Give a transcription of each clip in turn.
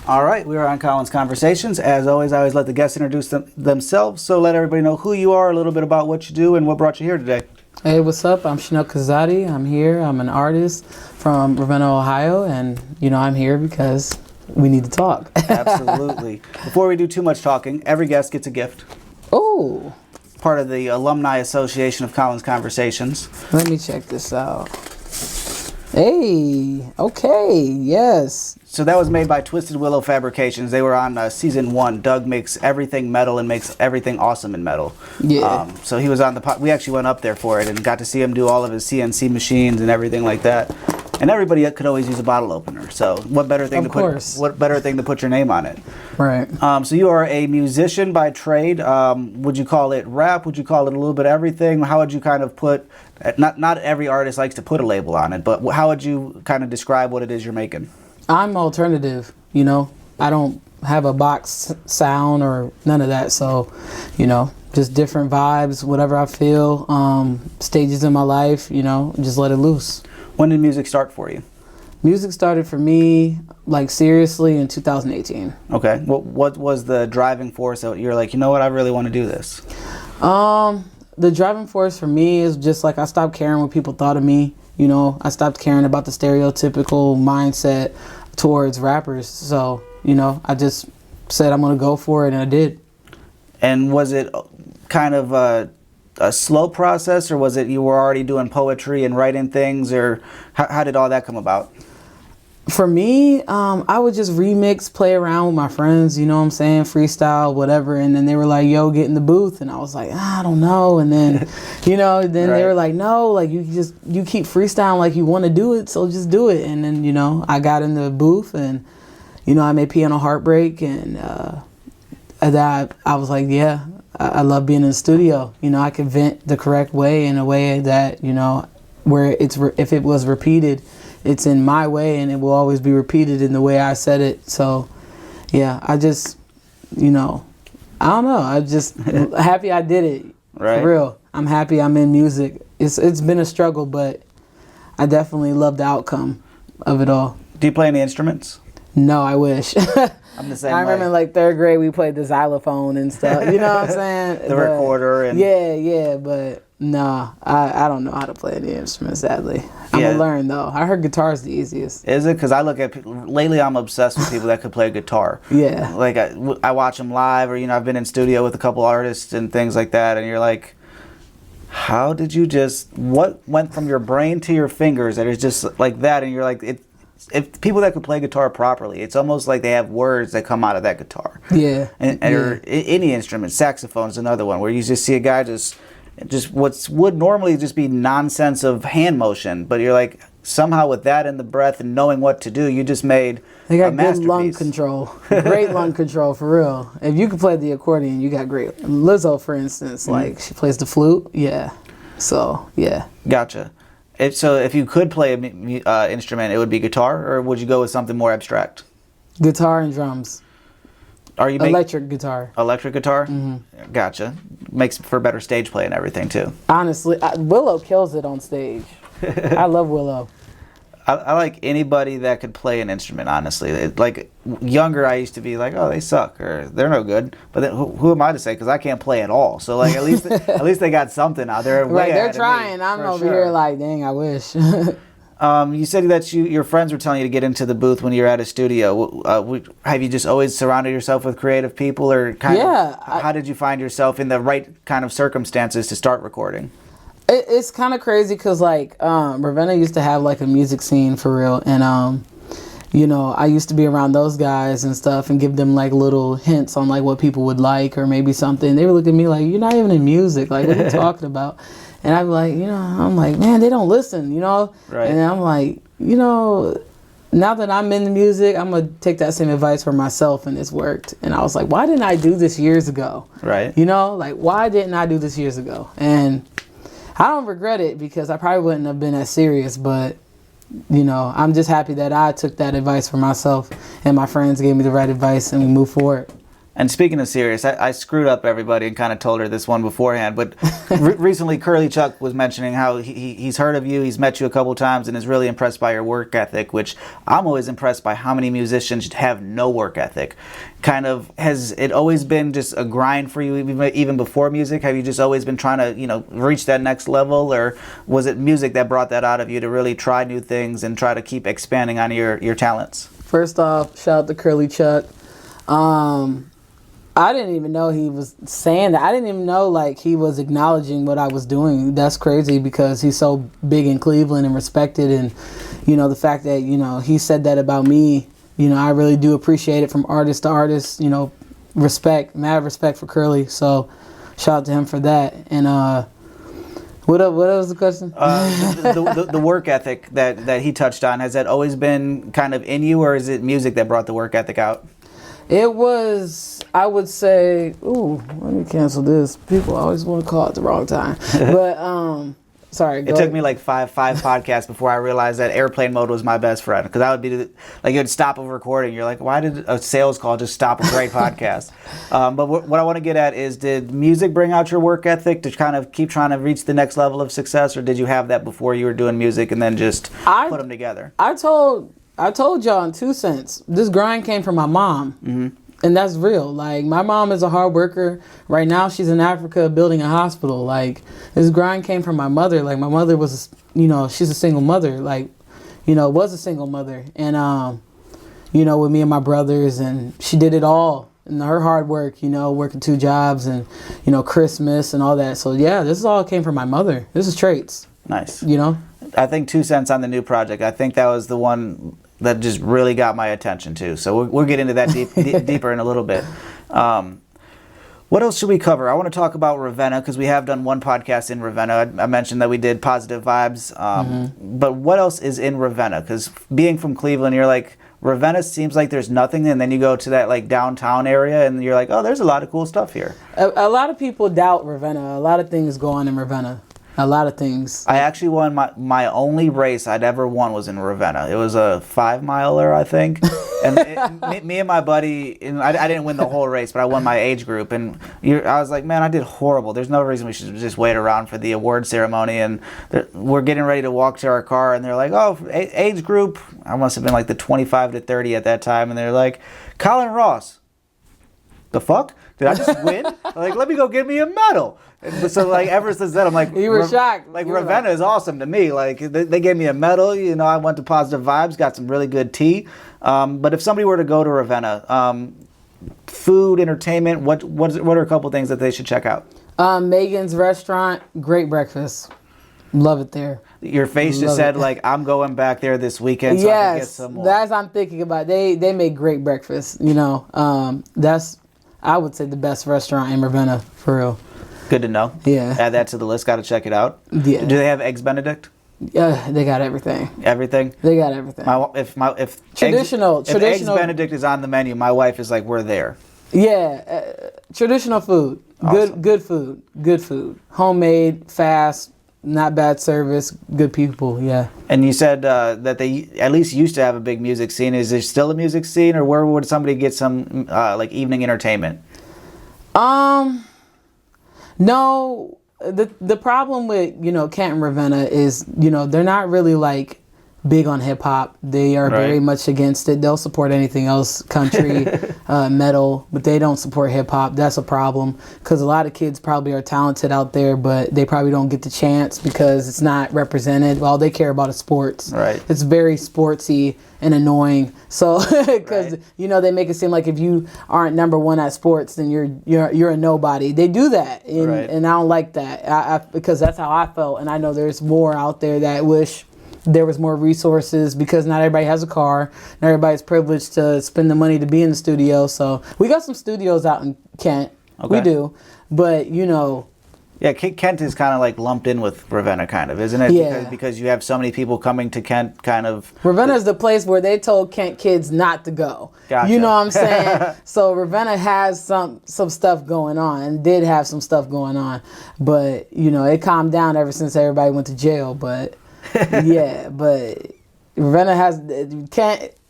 All right, we are on Colin's Conversations. As always, I always let the guests introduce themselves, so let everybody know who you are, a little bit about what you do, and what brought you here today. Hey, what's up? I'm Chanelle Kazadi. I'm here. I'm an artist from Ravenna, Ohio, and I'm here because we need to talk. Absolutely. Before we do too much talking, every guest gets a gift. Oh. Part of the Alumni Association of Colin's Conversations. Let me check this out. Hey, okay, yes. So that was made by Twisted Willow Fabrications. They were on season 1. Doug makes everything metal and makes everything awesome in metal. Yeah. So he was on the we actually went up there for it and got to see him do all of his CNC machines and everything like that. And everybody could always use a bottle opener. So what better thing to put your name on it? Right. So you are a musician by trade. Would you call it rap? Would you call it a little bit of everything? How would you kind of put? Not every artist likes to put a label on it, but how would you kind of describe what it is you're making? I'm alternative. I don't have a box sound or none of that. So, just different vibes, whatever I feel, stages in my life, just let it loose. When did music start for you? Music started for me, seriously, in 2018. Okay. What was the driving force that you're like, you know what, I really want to do this? The driving force for me is just I stopped caring what people thought of me. I stopped caring about the stereotypical mindset towards rappers. So, I just said I'm going to go for it, and I did. And was it kind of a slow process, or was it you were already doing poetry and writing things, or how did all that come about? For me, I would just remix, play around with my friends, freestyle, whatever. And then they were like, yo, get in the booth. And I was like, I don't know. And then, right. They were like, no, you keep freestyling like you want to do it. So just do it. And then, I got in the booth and, I made Piano Heartbreak. And that I was like, yeah, I love being in the studio. I could vent the correct way, in a way that, where if it was repeated, it's in my way, and it will always be repeated in the way I said it. So, yeah, I just, I don't know. I'm just happy I did it. Right. For real. I'm happy I'm in music. It's been a struggle, but I definitely love the outcome of it all. Do you play any instruments? No, I wish. I'm the same I remember way. third grade we played the xylophone and stuff. You know what I'm saying? The recorder and yeah, but no, I don't know how to play any instrument, sadly. I'm gonna learn though. I heard guitar's the easiest. Is it? Because I look at lately, I'm obsessed with people that could play guitar. Yeah. I watch them live, or I've been in studio with a couple artists and things like that, and you're like, how did you what went from your brain to your fingers that is just like that? And you're like, if people that could play guitar properly, it's almost like they have words that come out of that guitar. Yeah. Or any instrument. Saxophone is another one where you just see a guy just what would normally just be nonsense of hand motion, but you're like, somehow with that in the breath and knowing what to do, you just made they got a masterpiece. Good lung control. Great lung control, for real. If you can play the accordion, you got great. Lizzo, for instance, she plays the flute. Yeah. So, yeah. Gotcha. If you could play an instrument, it would be guitar, or would you go with something more abstract? Guitar and drums. Are you electric guitar? Electric guitar? Mm-hmm. Gotcha. Makes for better stage play and everything too. Honestly, Willow kills it on stage. I love Willow. I like anybody that could play an instrument, honestly. Younger, I used to be like, oh, they suck, or they're no good. But then who am I to say? Because I can't play at all. So at least they got something out there. Right, they're trying. I'm over here like, dang, I wish. You said that your friends were telling you to get into the booth when you were at a studio. Have you just always surrounded yourself with creative people, or how did you find yourself in the right kind of circumstances to start recording? It's kind of crazy because Ravenna used to have a music scene for real, and I used to be around those guys and stuff and give them little hints on what people would like or maybe something. They would look at me like, you're not even in music, what are you talking about? And I'd be like, I'm like, man, they don't listen, Right. And I'm like, now that I'm in the music, I'm going to take that same advice for myself, and it's worked. And I was like, why didn't I do this years ago? Right. Why didn't I do this years ago? And I don't regret it because I probably wouldn't have been as serious, but, I'm just happy that I took that advice for myself and my friends gave me the right advice and we moved forward. And speaking of serious, I screwed up everybody and kind of told her this one beforehand. But recently, Curly Chuck was mentioning how he's heard of you, he's met you a couple times, and is really impressed by your work ethic. Which I'm always impressed by how many musicians have no work ethic. Kind of, has it always been just a grind for you, even before music? Have you just always been trying to, reach that next level, or was it music that brought that out of you to really try new things and try to keep expanding on your talents? First off, shout out to Curly Chuck. I didn't even know he was saying that. I didn't even know he was acknowledging what I was doing. That's crazy because he's so big in Cleveland and respected, and the fact that he said that about me. I really do appreciate it from artist to artist. Respect, mad respect for Curly. So shout out to him for that. And what was the question? The work ethic that he touched on, has that always been kind of in you, or is it music that brought the work ethic out? It was, I would say, let me cancel this. People always want to call at the wrong time. But, sorry. It took me five podcasts before I realized that airplane mode was my best friend. Because I would be, it would stop a recording. You're like, why did a sales call just stop a great podcast? But what I want to get at is, did music bring out your work ethic to kind of keep trying to reach the next level of success? Or did you have that before you were doing music and then just put them together? I told y'all in 2 cents, this grind came from my mom. Mm-hmm. And that's real. My mom is a hard worker. Right now, she's in Africa building a hospital. This grind came from my mother. My mother was, she's a single mother. Was a single mother. And, with me and my brothers. And she did it all. And her hard work, working 2 jobs and, Christmas and all that. So, yeah, this all came from my mother. This is traits. Nice. I think 2 cents on the new project. I think that was the one that just really got my attention too. So we'll get into that deeper in a little bit. What else should we cover? I want to talk about Ravenna because we have done one podcast in Ravenna. I mentioned that we did Positive Vibes. But what else is in Ravenna? Because being from Cleveland, you're like, Ravenna seems like there's nothing, and then you go to that downtown area and you're like, oh, there's a lot of cool stuff here. A lot of people doubt Ravenna. A lot of things go on in Ravenna. A lot of things. I actually won my only race I'd ever won was in Ravenna. It was a 5-miler, I think. And me and my buddy, and I didn't win the whole race, but I won my age group. And I was like, man, I did horrible. There's no reason we should just wait around for the award ceremony. And we're getting ready to walk to our car, and they're like, oh, age group. I must have been the 25 to 30 at that time. And they're like, Colin Ross. The fuck? Did I just win? Let me go get me a medal. And so ever since then, I'm like, you were shocked. Ravenna is awesome to me. They gave me a medal. I went to Positive Vibes, got some really good tea. But if somebody were to go to Ravenna, food, entertainment, what are a couple things that they should check out? Megan's restaurant, great breakfast. Love it there. Your face just said I'm going back there this weekend so I can get some more. That's what I'm thinking about. They make great breakfast. That's, I would say, the best restaurant in Ravenna, for real. Good to know. Yeah. Add that to the list. Got to check it out. Yeah. Do they have Eggs Benedict? Yeah, they got everything. Everything? They got everything. If traditional Eggs Benedict is on the menu, my wife is like, we're there. Yeah. Traditional food. Awesome. Good food. Homemade, fast, not bad service, good people, yeah. And you said that they at least used to have a big music scene. Is there still a music scene, or where would somebody get some evening entertainment? No, the problem with Canton Ravenna is they're not really big on hip hop. They are very much against it. They'll support anything else, country, metal, but they don't support hip hop. That's a problem because a lot of kids probably are talented out there, but they probably don't get the chance because it's not represented. All they care about is sports. Right. It's very sportsy and annoying. So because they make it seem like if you aren't number one at sports, then you're a nobody. They do that, and I don't like that. Because that's how I felt, and I know there's more out there that wish there was more resources because not everybody has a car. Not everybody's privileged to spend the money to be in the studio. So we got some studios out in Kent. Okay. We do. But, Yeah, Kent is kind of lumped in with Ravenna, kind of, isn't it? Yeah. Because you have so many people coming to Kent, kind of. Ravenna is the place where they told Kent kids not to go. Gotcha. You know what I'm saying? So Ravenna has some stuff going on, and did have some stuff going on. But, it calmed down ever since everybody went to jail. But... yeah, but Ravenna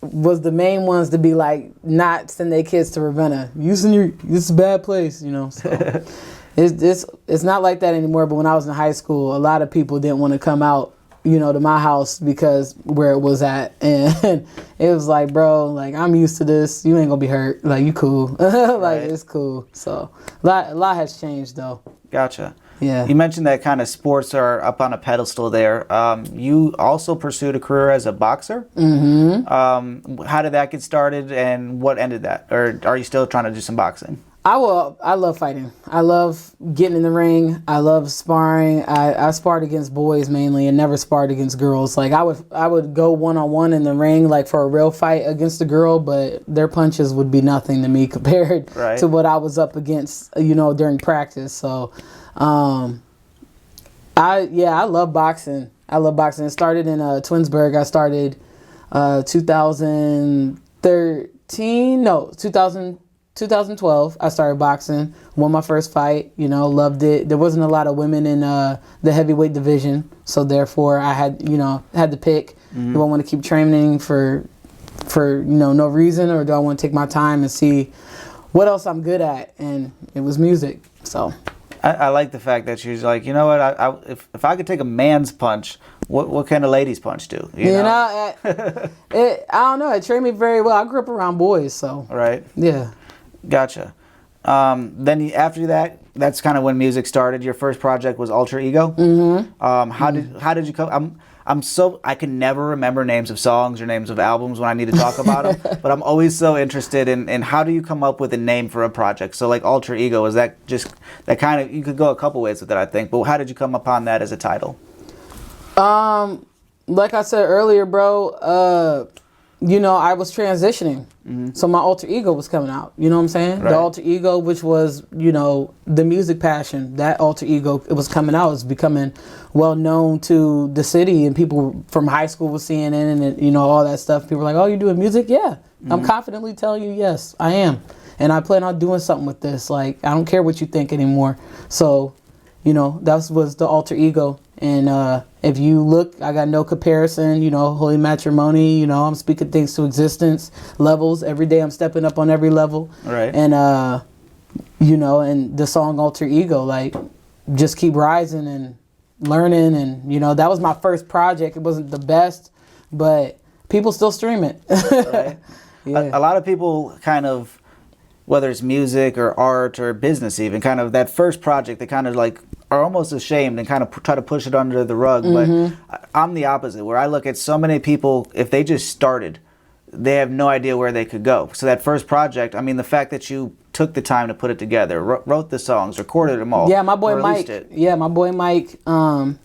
was the main ones to be like not send their kids to Ravenna. This is a bad place, you know. So it's not like that anymore. But when I was in high school, a lot of people didn't want to come out, you know, to my house because where it was at, and it was like, bro, like I'm used to this. You ain't gonna be hurt. Like you cool. Like right. It's cool. So a lot has changed though. Gotcha. Yeah. You mentioned that kind of sports are up on a pedestal there. You also pursued a career as a boxer. Mm-hmm. How did that get started, and what ended that? Or are you still trying to do some boxing? I love fighting. I love getting in the ring. I love sparring. I sparred against boys mainly, and never sparred against girls. Like I would go one-on-one in the ring, like for a real fight against a girl, but their punches would be nothing to me compared to what I was up against, you know, during practice. So. I love boxing. It started in Twinsburg. I started 2012. I started boxing. Won my first fight. You know, loved it. There wasn't a lot of women in the heavyweight division, so therefore I had to pick. Mm-hmm. Do I want to keep training for no reason, or do I want to take my time and see what else I'm good at? And it was music. So. I like the fact that she's like, you know what? If I could take a man's punch, what can a lady's punch do? You know? I don't know. It trained me very well. I grew up around boys, so right. Yeah. Gotcha. Then after that, that's kind of when music started. Your first project was Alter Ego. Mm-hmm. How did you come? I can never remember names of songs or names of albums when I need to talk about them, but I'm always so interested in how do you come up with a name for a project? So like Alter Ego, is that just that kind of, you could go a couple ways with it, I think, but how did you come upon that as a title? Like I said earlier, bro, I was transitioning. Mm-hmm. So my alter ego was coming out. You know what I'm saying? Right. The alter ego, which was, the music passion, that alter ego, it was coming out. It was becoming well known to the city, and people from high school were seeing it, and all that stuff. People were like, oh, you're doing music? Yeah. Mm-hmm. I'm confidently telling you, yes, I am. And I plan on doing something with this. Like, I don't care what you think anymore. So, that was the alter ego. And if you look, I got no comparison, holy matrimony, I'm speaking things to existence, levels. Every day I'm stepping up on every level. Right. And, and the song Alter Ego, like, just keep rising and learning. And, that was my first project. It wasn't the best, but people still stream it. Right. Yeah. A lot of people kind of, whether it's music or art or business even, kind of that first project, they kind of like are almost ashamed and kind of try to push it under the rug. Mm-hmm. But I'm the opposite, where I look at so many people, if they just started, they have no idea where they could go. So that first project, I mean, the fact that you took the time to put it together, wrote the songs, recorded them all. Yeah, my boy Mike.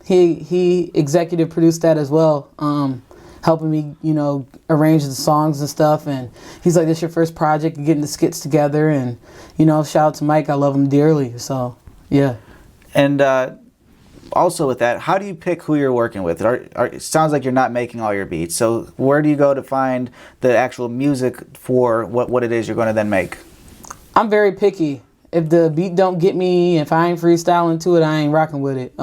He executive produced that as well. Helping me, arrange the songs and stuff. And he's like, this your first project, you're getting the skits together. And, shout out to Mike. I love him dearly. So, yeah. And also with that, how do you pick who you're working with? It sounds like you're not making all your beats. So where do you go to find the actual music for what it is you're going to then make? I'm very picky. If the beat don't get me, if I ain't freestyling to it, I ain't rocking with it.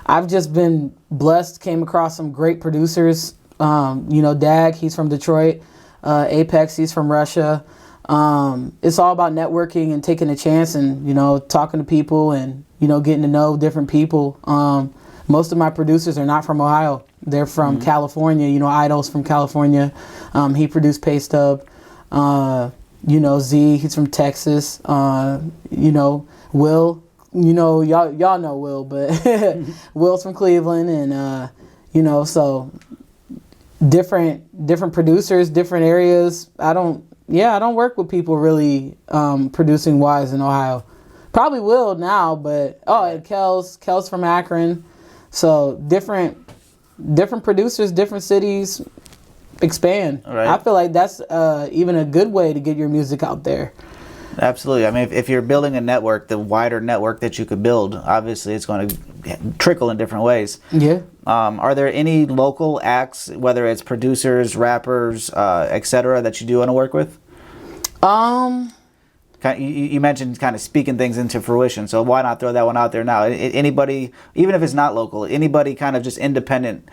I've just been blessed, came across some great producers. Dag, he's from Detroit. Apex, he's from Russia. It's all about networking and taking a chance and, talking to people and, getting to know different people. Most of my producers are not from Ohio. They're from mm-hmm. California. Idol's from California. He produced Pay Stub. Z, he's from Texas. Will. Y'all know Will, but Will's from Cleveland, and so different producers, different areas. I don't work with people really producing wise in Ohio. Probably will now, but and Kel's from Akron, so different producers, different cities expand. Right. I feel like that's even a good way to get your music out there. Absolutely. I mean, if you're building a network, the wider network that you could build, obviously it's going to trickle in different ways. Yeah. Are there any local acts, whether it's producers, rappers, etc., that you do want to work with? You mentioned kind of speaking things into fruition, so why not throw that one out there now? Anybody, even if it's not local, anybody kind of just independent.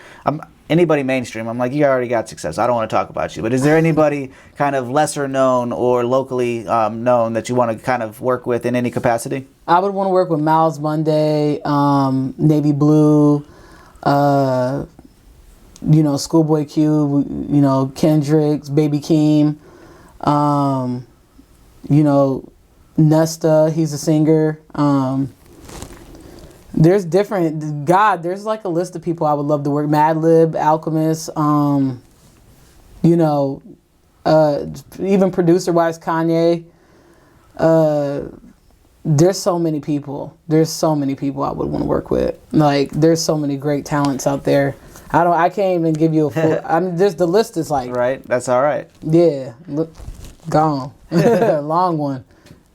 anybody mainstream, I'm like, you already got success. I don't want to talk about you. But is there anybody kind of lesser known or locally known that you want to kind of work with in any capacity? I would want to work with Miles Monday, Navy Blue, Schoolboy Q, Kendricks, Baby Keem, Nesta, he's a singer. There's there's like a list of people I would love to work. Madlib, Alchemist, even producer-wise, Kanye. There's so many people. There's so many people I would want to work with. Like, there's so many great talents out there. I can't even give you a full. The list is like. Right. That's all right. Yeah. Look, gone. Long one.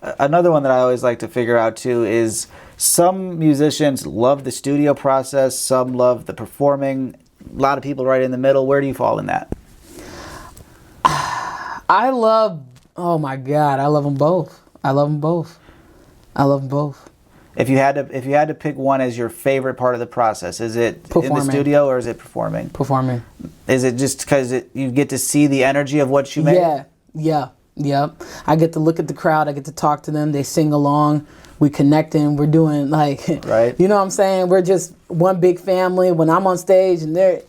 Another one that I always like to figure out too is some musicians love the studio process. Some love the performing. A lot of people right in the middle. Where do you fall in that? Oh my God, I love them both. I love them both. If you had to pick one as your favorite part of the process, is it in the studio or is it performing? Performing. Is it just because you get to see the energy of what you make? Yeah. I get to look at the crowd. I get to talk to them. They sing along. We connecting. We're doing like, right. You know what I'm saying? We're just one big family. When I'm on stage and they're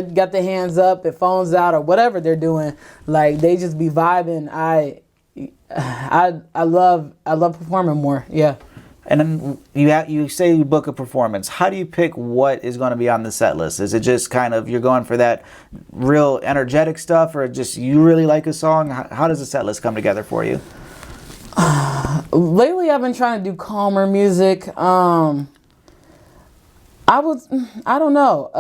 got their hands up, their phones out, or whatever they're doing, like they just be vibing. I love performing more. Yeah. And then you say you book a performance. How do you pick what is going to be on the set list? Is it just kind of you're going for that real energetic stuff, or just you really like a song? How does the set list come together for you? Lately, I've been trying to do calmer music. I don't know.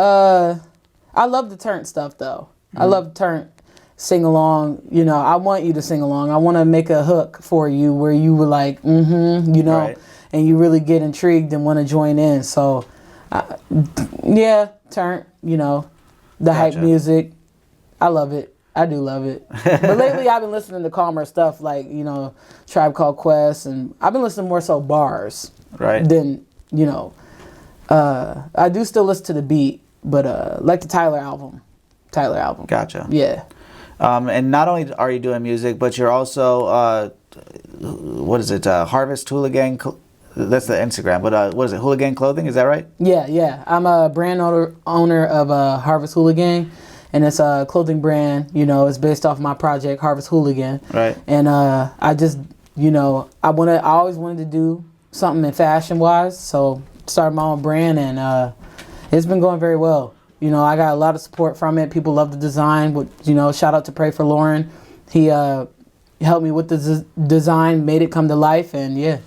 I love the turn stuff though. Mm-hmm. I love turn, sing along. I want you to sing along. I want to make a hook for you where you were like, right. And you really get intrigued and want to join in. So, turn. The hype music. I love it. I do love it. But lately I've been listening to calmer stuff like, Tribe Called Quest, and I've been listening more so bars. Right. Than, I do still listen to the beat, but like the Tyler album. Gotcha. Yeah. And not only are you doing music, but you're also, Harvest Hula Gang? That's the Instagram, but what is it, Hula Gang Clothing? Is that right? Yeah. I'm a brand owner of Harvest Hula Gang. And it's a clothing brand, it's based off my project, Harvest Hooligan. Right. And I just, I always wanted to do something in fashion-wise, so started my own brand, and it's been going very well. I got a lot of support from it. People love the design. Shout out to Pray for Lauren. He helped me with the design, made it come to life, and yeah.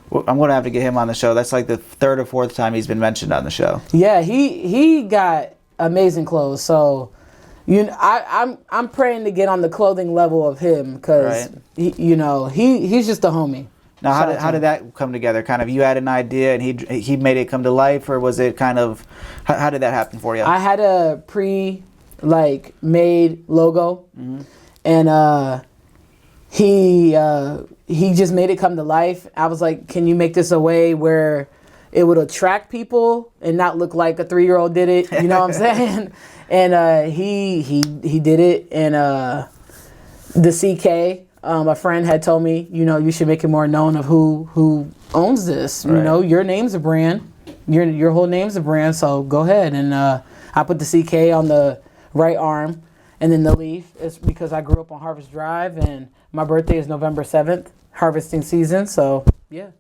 Well, I'm going to have to get him on the show. That's like the third or fourth time he's been mentioned on the show. Yeah, he got amazing clothes, so... I'm praying to get on the clothing level of him because he's just a homie. Now, how did that come together? Kind of, you had an idea and he made it come to life, or was it kind of how did that happen for you? I had a made logo, mm-hmm. and he just made it come to life. I was like, can you make this a way where it would attract people and not look like a 3-year-old did it? You know what I'm saying? And he did it, and the CK, a friend had told me, you should make it more known of who owns this. Right. Your name's a brand, your whole name's a brand, so go ahead. And I put the CK on the right arm, and then the leaf is because I grew up on Harvest Drive, and my birthday is November 7th, harvesting season. So yeah.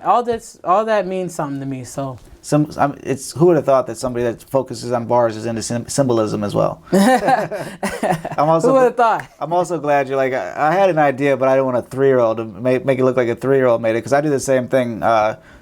All that means something to me. So who would have thought that somebody that focuses on bars is into symbolism as well. Who would have thought? I'm also glad you're like, I had an idea, but I don't want a 3-year-old to make it look like a 3-year-old made it, because I do the same thing.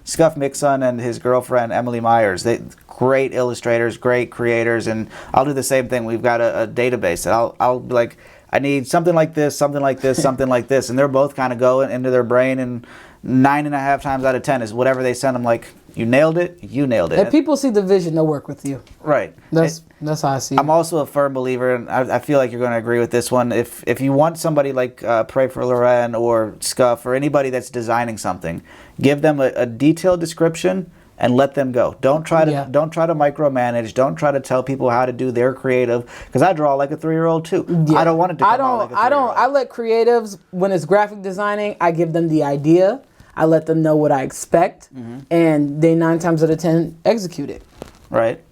Scuff Mixon and his girlfriend Emily Myers, they great illustrators, great creators, and I'll do the same thing. We've got a database that I'll be like, I need something like this, something like this, something like this, and they're both kind of going into their brain, and 9.5 times out of 10 is whatever they send them. Like, you nailed it. If people see the vision, they'll work with you. Right. That's how I see it. I'm also a firm believer, and I feel like you're going to agree with this one. If you want somebody like Pray for Loren or Scuff or anybody that's designing something, give them a detailed description, and let them go. Don't try to micromanage. Don't try to tell people how to do their creative, because I draw like a 3-year-old too. I don't want it to come out like a 3-year-old. I let creatives, when it's graphic designing, I give them the idea. I let them know what I expect, and they 9 times out of 10 execute it. Right.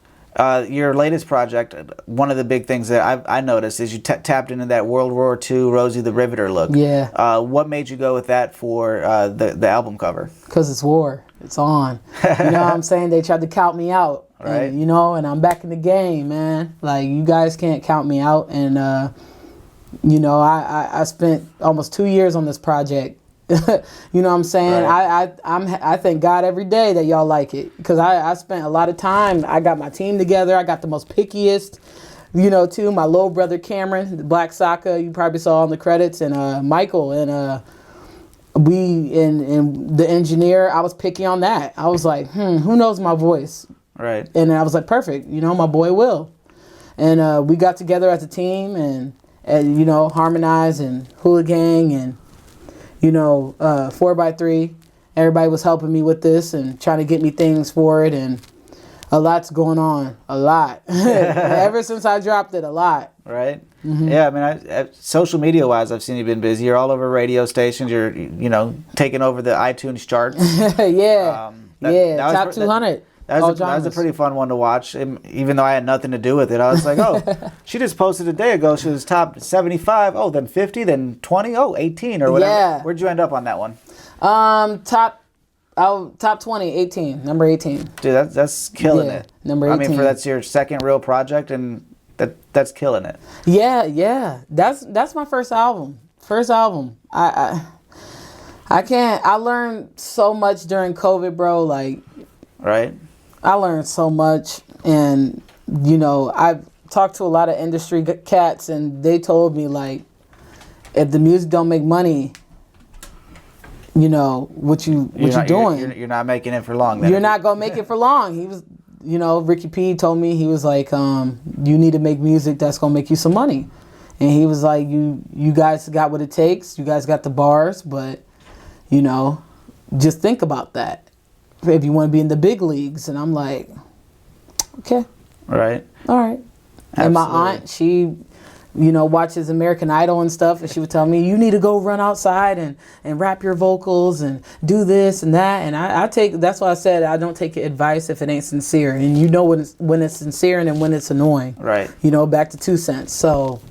Your latest project, one of the big things that I noticed is you tapped into that World War II Rosie the Riveter look. Yeah. What made you go with that for the album cover? Because it's war. It's on. You know what I'm saying? They tried to count me out. Right. And, and I'm back in the game, man. Like, you guys can't count me out. And, I spent almost 2 years on this project. You know what I'm saying? Right. I thank God every day that y'all like it, because I spent a lot of time. I got my team together. I got the most pickiest, too. My little brother Cameron, the Black Soccer, you probably saw on the credits, and Michael, and and the engineer. I was picky on that. I was like, who knows my voice? Right. And I was like, perfect. My boy Will, and we got together as a team and harmonized and hula gang and. 4x3. Everybody was helping me with this and trying to get me things for it, and a lot's going on. A lot. Ever since I dropped it, a lot. Right. Mm-hmm. Yeah, I mean, social media wise, I've seen you've been busy. You're all over radio stations. You're, taking over the iTunes charts. Yeah. Top 200. That was a pretty fun one to watch, even though I had nothing to do with it. I was like, oh, she just posted a day ago. She was top 75. Oh, then 50, then 20. Oh, 18 or whatever. Yeah. Where'd you end up on that one? Top 20, 18, number 18. Dude, that's killing it. Number 18. I mean, that's your second real project, and that's killing it. Yeah. That's my first album. I can't. I learned so much during COVID, bro. Like. Right. I learned so much, and I've talked to a lot of industry cats, and they told me, like, if the music don't make money, what you doing? You're not making it for long. Then. You're not gonna make it for long. He was, Ricky P told me, he was like, you need to make music that's gonna make you some money, and he was like, you guys got what it takes. You guys got the bars, but just think about that. If you want to be in the big leagues. And I'm like, okay. Right. All right. Absolutely. And my aunt, she, watches American Idol and stuff, and she would tell me, you need to go run outside and rap your vocals and do this and that. And that's why I said I don't take advice if it ain't sincere. And when it's sincere and then when it's annoying. Right. Back to 2 cents. So,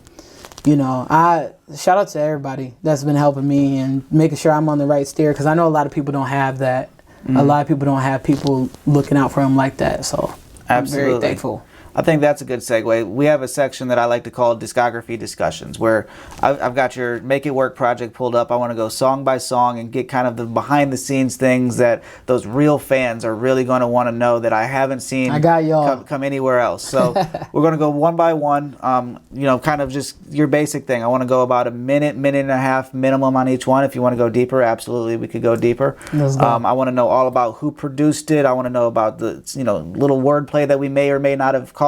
I shout out to everybody that's been helping me and making sure I'm on the right steer, because I know a lot of people don't have that. Mm-hmm. A lot of people don't have people looking out for them like that, so absolutely. I'm very thankful. I think that's a good segue. We have a section that I like to call discography discussions, where I've got your Make It Work project pulled up. I want to go song by song and get kind of the behind the scenes things that those real fans are really going to want to know that I haven't seen come anywhere else. So we're going to go one by one, kind of just your basic thing. I want to go about a minute and a half minimum on each one. If you want to go deeper, absolutely, we could go deeper. I want to know all about who produced it. I want to know about the little wordplay that we may or may not have caught.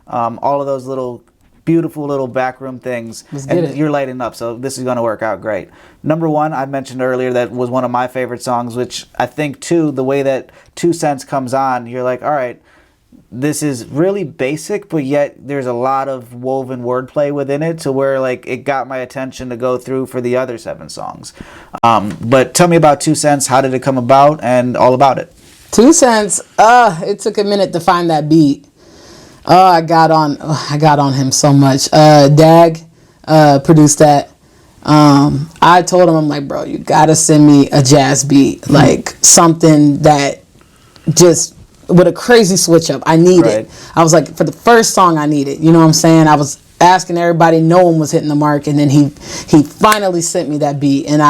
All of those little beautiful little backroom things, and you're lighting up, so this is going to work out great. Number one, I mentioned earlier, that was one of my favorite songs, which I think too, the way that 2 Cents comes on, you're like, all right, this is really basic, but yet there's a lot of woven wordplay within it, to where like it got my attention to go through for the other 7 songs. But tell me about 2 Cents. How did it come about, and all about it? 2 Cents. It took a minute to find that beat. I got on him so much. Dag produced that. I told him, I'm like, bro, you gotta send me a jazz beat, like something that just with a crazy switch up. I need it. I was like, for the first song, I need it. You know what I'm saying? I was asking everybody, no one was hitting the mark, and then he finally sent me that beat, and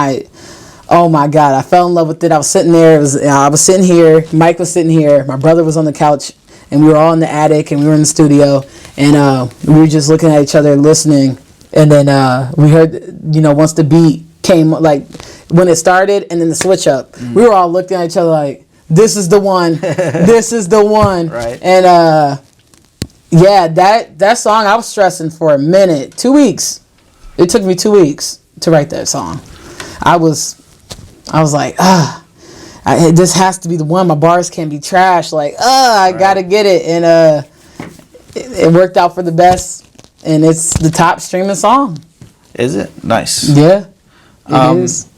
oh my God, I fell in love with it. I was sitting there. I was sitting here. Mike was sitting here. My brother was on the couch. And we were all in the attic, and we were in the studio, and we were just looking at each other and listening. And then we heard, once the beat came, like when it started, and then the switch up, we were all looking at each other like, this is the one, this is the one. Right. And that song, I was stressing for a minute, 2 weeks. It took me 2 weeks to write that song. I was like, this has to be the one. My bars can't be trash. Like, I gotta get it. And it worked out for the best. And it's the top streaming song. Is it? Nice. Yeah, it is.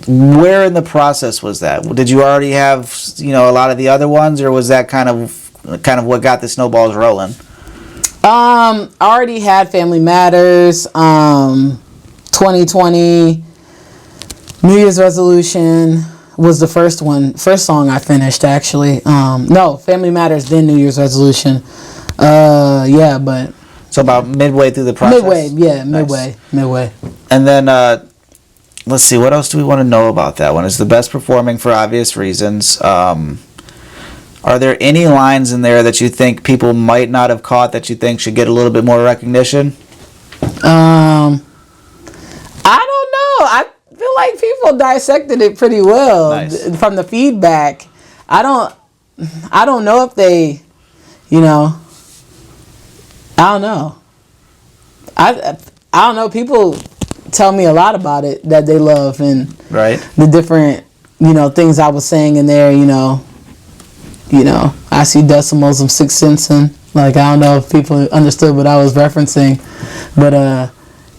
Where in the process was that? Did you already have, a lot of the other ones, or was that kind of what got the snowballs rolling? I already had Family Matters, 2020, New Year's Resolution was the first song I finished, actually. No, Family Matters, then New Year's Resolution. But... So about midway through the process? Midway. And then, let's see, what else do we want to know about that one? It's the best performing for obvious reasons. Are there any lines in there that you think people might not have caught that you think should get a little bit more recognition? I don't know. I feel like people dissected it pretty well. Nice. From the feedback. I don't know if they, I don't know. I don't know. People tell me a lot about it that they love, and the different, things I was saying in there, I see decimals of 6 cents, and like, I don't know if people understood what I was referencing, but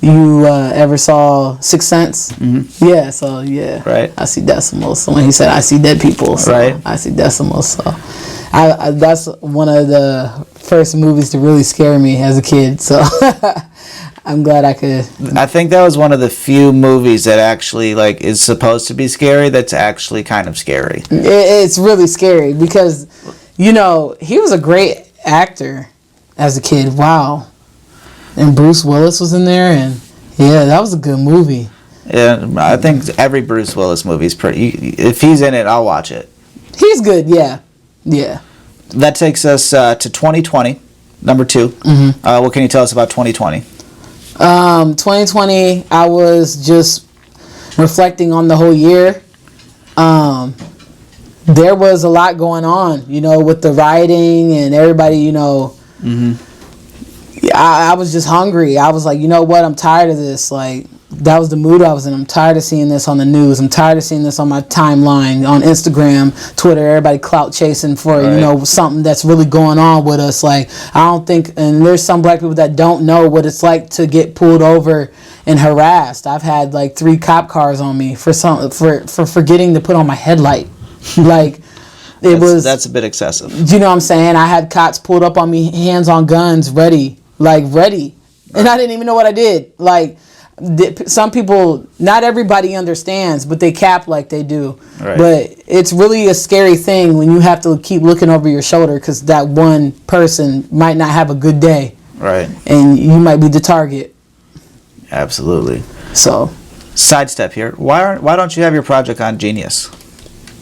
you ever saw 6 cents? Mm-hmm. Yeah, so yeah, I see decimals. So when he said I see dead people, so I see decimals. So I that's one of the first movies to really scare me as a kid. So I'm glad I could. I think that was one of the few movies that actually is supposed to be scary. That's actually kind of scary. It's really scary because, he was a great actor as a kid. Wow. And Bruce Willis was in there, and that was a good movie. Yeah, I think every Bruce Willis movie is pretty. If he's in it, I'll watch it. He's good. Yeah. That takes us to 2020, number 2. Mm-hmm. What can you tell us about 2020? 2020, I was just reflecting on the whole year. There was a lot going on, with the rioting and everybody, Mm-hmm. I was just hungry. I was like, you know what? I'm tired of this. Like, that was the mood I was in. I'm tired of seeing this on the news. I'm tired of seeing this on my timeline, on Instagram, Twitter, everybody clout chasing for, something that's really going on with us. Like, I don't think, and there's some black people that don't know what it's like to get pulled over and harassed. I've had 3 cop cars on me for forgetting to put on my headlight. That's a bit excessive. You know what I'm saying? I had cops pulled up on me, hands on guns, ready. And I didn't even know what I did. Some people, not everybody understands, but they cap like they do. Right. But it's really a scary thing when you have to keep looking over your shoulder because that one person might not have a good day. Right. And you might be the target. Absolutely. So. Sidestep here. Why don't you have your project on Genius?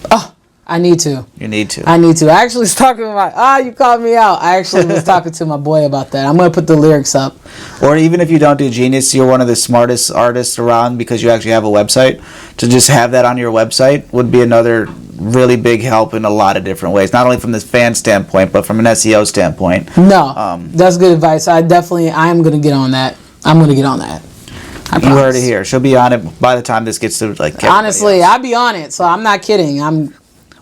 Oh, I need to. You need to. I need to. I actually was talking about, you called me out. I actually was talking to my boy about that. I'm going to put the lyrics up. Or even if you don't do Genius, you're one of the smartest artists around because you actually have a website. To just have that on your website would be another really big help in a lot of different ways. Not only from the fan standpoint, but from an SEO standpoint. No, that's good advice. I am going to get on that. I'm going to get on that. You heard it here. She'll be on it by the time this gets to honestly, I'll be on it, so I'm not kidding.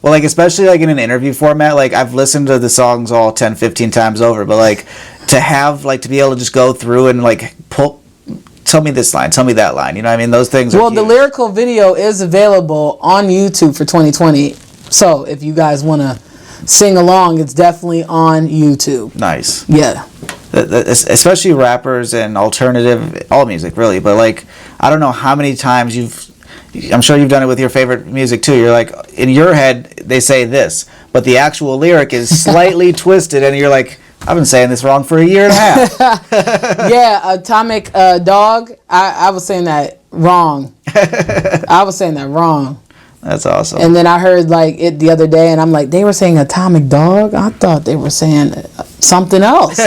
Well, especially in an interview format, I've listened to the songs all 10, 15 times over, but to have to be able to just go through and tell me this line, tell me that line. You know what I mean? Those things are huge. The lyrical video is available on YouTube for 2020. So if you guys want to sing along, it's definitely on YouTube. Nice. Yeah. Especially rappers and alternative, all music really, but I don't know how many times I'm sure you've done it with your favorite music too. You're in your head they say this, but the actual lyric is slightly twisted, and you're like, I've been saying this wrong for a year and a half. Yeah, Atomic Dog. I was saying that wrong. That's awesome. And then I heard it the other day, and I'm like, they were saying Atomic Dog. I thought they were saying something else.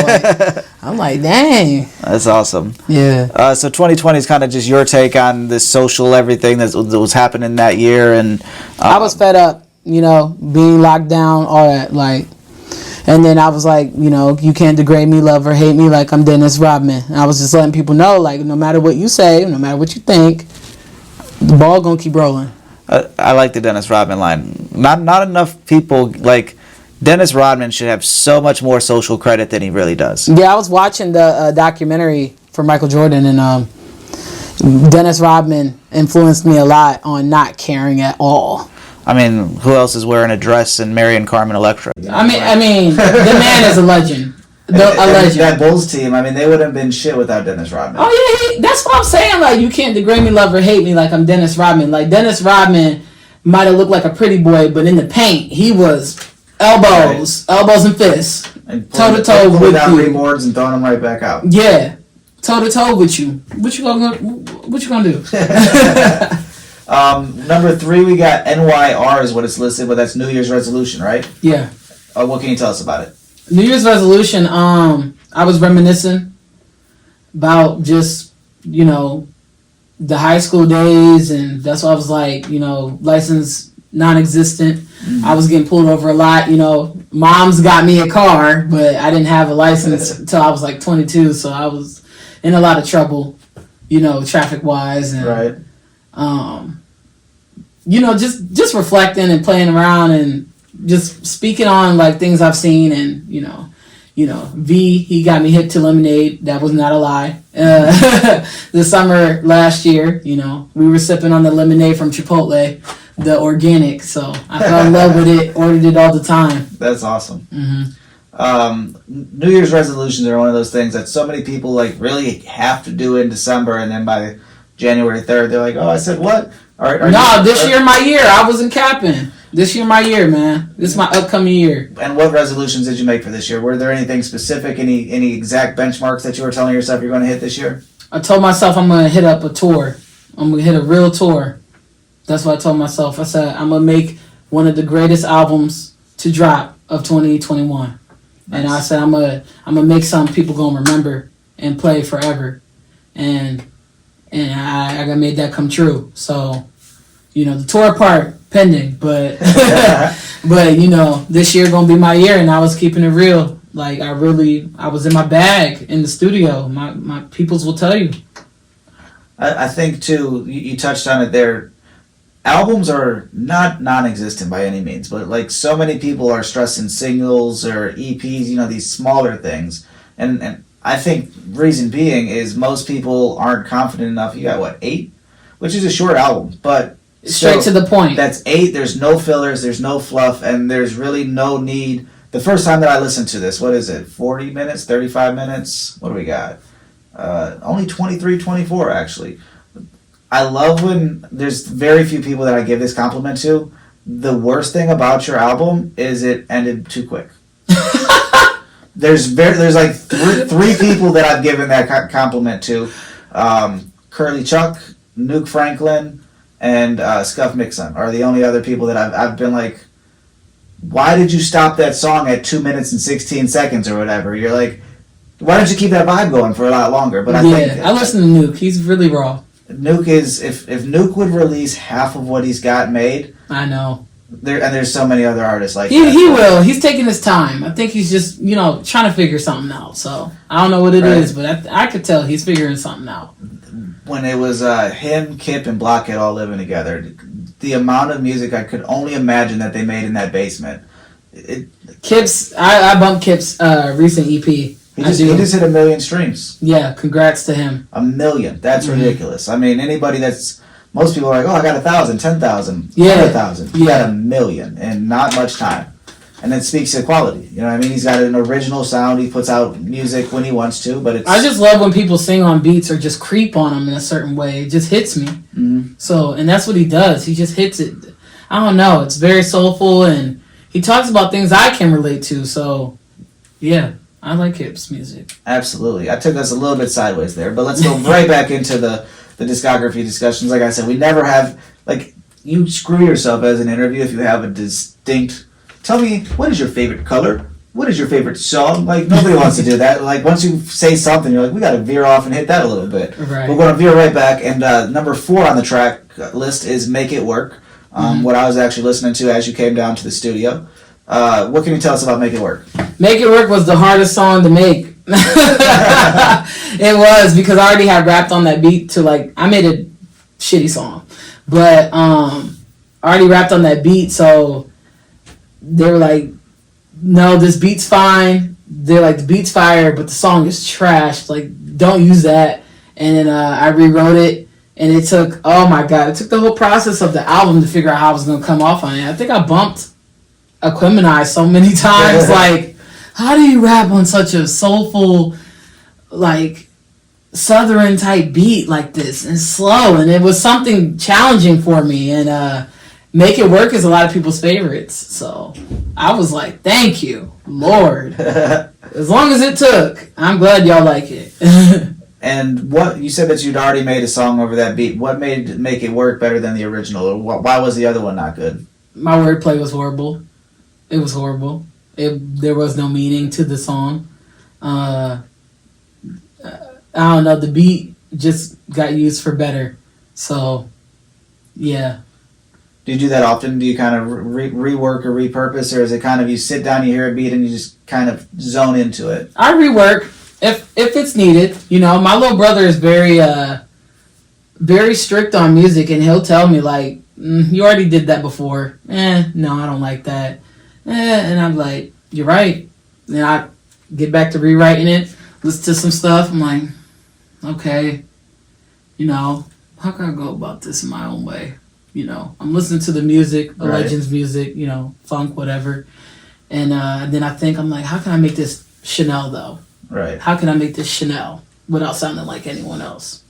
I'm like, dang. That's awesome. Yeah. So 2020 is kind of just your take on this social everything that was happening that year, and I was fed up, being locked down, all that, and then I was like, you can't degrade me, love or hate me like I'm Dennis Rodman. And I was just letting people know, no matter what you say, no matter what you think, the ball gonna keep rolling. I like the Dennis Rodman line. Not enough people like Dennis Rodman should have so much more social credit than he really does. Yeah, I was watching the documentary for Michael Jordan, and Dennis Rodman influenced me a lot on not caring at all. I mean, who else is wearing a dress and marrying Carmen Electra? I mean, the man is a legend. A legend. That Bulls team, I mean, they wouldn't have been shit without Dennis Rodman. Oh yeah, that's what I'm saying. Like, you can't degrade me, love, or hate me like I'm Dennis Rodman. Like, Dennis Rodman might have looked like a pretty boy, but in the paint, he was elbows and fists, toe to toe with down you. reboards and throwing them right back out. Yeah, toe to toe with you. What you gonna do? Number 3, we got NYR is what it's listed, but that's New Year's resolution, right? Yeah. What can you tell us about it? New Year's resolution. I was reminiscing about just the high school days, and that's why I was like, license non-existent. Mm-hmm. I was getting pulled over a lot. Mom's got me a car, but I didn't have a license until I was like 22, so I was in a lot of trouble, traffic wise, and right. Just reflecting and playing around and just speaking on like things I've seen, and V, he got me hip to lemonade. That was not a lie. The summer last year, we were sipping on the lemonade from Chipotle, the organic. So I fell in love with it. Ordered it all the time. That's awesome. Mm-hmm. New Year's resolutions are one of those things that so many people like really have to do in December, and then by January 3rd, they're like, "Oh, I said what?" This year my year. I wasn't capping. This year my year, man. This is my upcoming year. And what resolutions did you make for this year? Were there anything specific, any exact benchmarks that you were telling yourself you're going to hit this year? I told myself I'm going to hit up a tour. I'm going to hit a real tour. That's what I told myself. I said I'm going to make one of the greatest albums to drop of 2021. Nice. And I said I'm going to make something people going to remember and play forever. And I made that come true. So, the tour part pending, but but this year gonna be my year, and I was keeping it real. Like I was in my bag in the studio. My peoples will tell you. I think too, you touched on it there. Albums are not non-existent by any means, but like so many people are stressing singles or EPs, these smaller things, and I think reason being is most people aren't confident enough. You got 8, which is a short album, but straight to the point. That's 8. There's no fillers. There's no fluff, and there's really no need. The first time that I listened to this, what is it? 40 minutes, 35 minutes. What do we got? Only 23, 24 actually. I love when there's very few people that I give this compliment to. The worst thing about your album is it ended too quick. There's like three people that I've given that compliment to. Curly Chuck, Nuke Franklin, and Scuff Mixon are the only other people that I've been like, why did you stop that song at 2 minutes and 16 seconds or whatever? You're like, why don't you keep that vibe going for a lot longer? But I think I listen to Nuke. He's really raw. Nuke is if Nuke would release half of what he's got made. I know. There's so many other artists like that. He but will. He's taking his time. I think he's just trying to figure something out. So I don't know what it is, but I could tell he's figuring something out. When it was him, Kip, and Blockhead all living together, the amount of music I could only imagine that they made in that basement. Kip's, I bumped Kip's recent EP. He just hit 1 million streams. Yeah, congrats to him. 1 million. That's ridiculous. I mean, anybody most people are like, oh, I got 1,000, 10,000, 100,000. He got 1 million in not much time. And it speaks to quality. You know what I mean? He's got an original sound. He puts out music when he wants to, but I just love when people sing on beats or just creep on them in a certain way. It just hits me. Mm-hmm. So, and that's what he does. He just hits it. I don't know. It's very soulful, and he talks about things I can relate to. So, yeah, I like Kip's music. Absolutely. I took us a little bit sideways there, but let's go right back into the discography discussions. Like I said, we never have, you screw yourself as an interview if you have a distinct... Tell me, what is your favorite color? What is your favorite song? Nobody wants to do that. Once you say something, you're like, we got to veer off and hit that a little bit. Right. We're going to veer right back. And number 4 on the track list is Make It Work, what I was actually listening to as you came down to the studio. What can you tell us about Make It Work? Make It Work was the hardest song to make. It was, because I already had rapped on that beat to I made a shitty song. But I already rapped on that beat, so they were like, no, this beat's fine. They're like, the beat's fire, but the song is trash. Like, don't use that. And then I rewrote it, and it took, oh my God, it took the whole process of the album to figure out how I was going to come off on it. I think I bumped Equimini so many times. Like, how do you rap on such a soulful, like, Southern type beat like this and slow? And it was something challenging for me. And Make It Work is a lot of people's favorites. So I was like, thank you, Lord. As long as it took, I'm glad y'all like it. And what you said that you'd already made a song over that beat. What made Make It Work better than the original? Or why was the other one not good? My wordplay was horrible. It was horrible. There was no meaning to the song. I don't know. The beat just got used for better. So, yeah. Do you do that often? Do you kind of rework or repurpose, or is it kind of you sit down, you hear a beat, and you just kind of zone into it? I rework if it's needed. You know, my little brother is very strict on music, and he'll tell me like, you already did that before. No, I don't like that. And I'm like, you're right. Then I get back to rewriting it, listen to some stuff. I'm like, okay, you know, how can I go about this in my own way? You know, I'm listening to the music, the Legends music, you know, funk, whatever. And then I think, I'm like, how can I make this Chanelle, though? Right. How can I make this Chanelle without sounding like anyone else?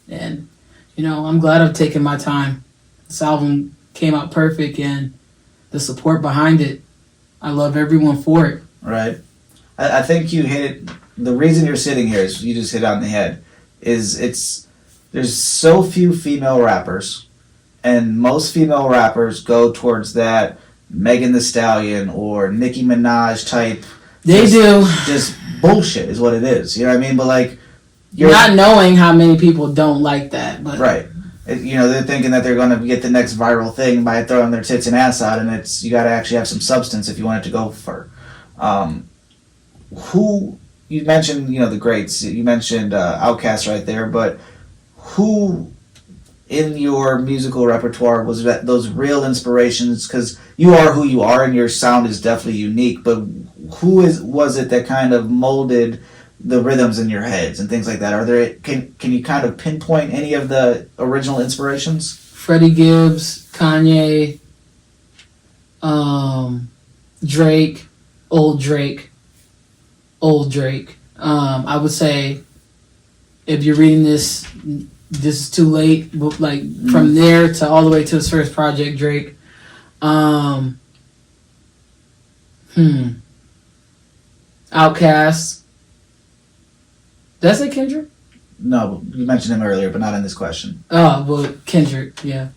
And, you know, I'm glad I've taken my time. This album came out perfect, and the support behind it, I love everyone for it. Right. I think you hit it. The reason you're sitting here is you just hit it on the head. There's so few female rappers, and most female rappers go towards that Megan Thee Stallion or Nicki Minaj type. They do. Just bullshit is what it is. You know what I mean? But like, you're not knowing how many people don't like that. But right. You know, they're thinking that they're going to get the next viral thing by throwing their tits and ass out, and you got to actually have some substance if you want it to go for. Who you mentioned, you know, the greats. You mentioned Outkast right there, but who in your musical repertoire was those real inspirations? Because you are who you are, and your sound is definitely unique. But was it that kind of molded the rhythms in your heads and things like that? Can you kind of pinpoint any of the original inspirations? Freddie Gibbs, Kanye, Drake, old Drake. I would say, if you're reading this is too late, but like from there to all the way to his first project, Drake. Outkast. Did I say Kendrick? No, you mentioned him earlier, but not in this question. Oh, well, Kendrick, yeah.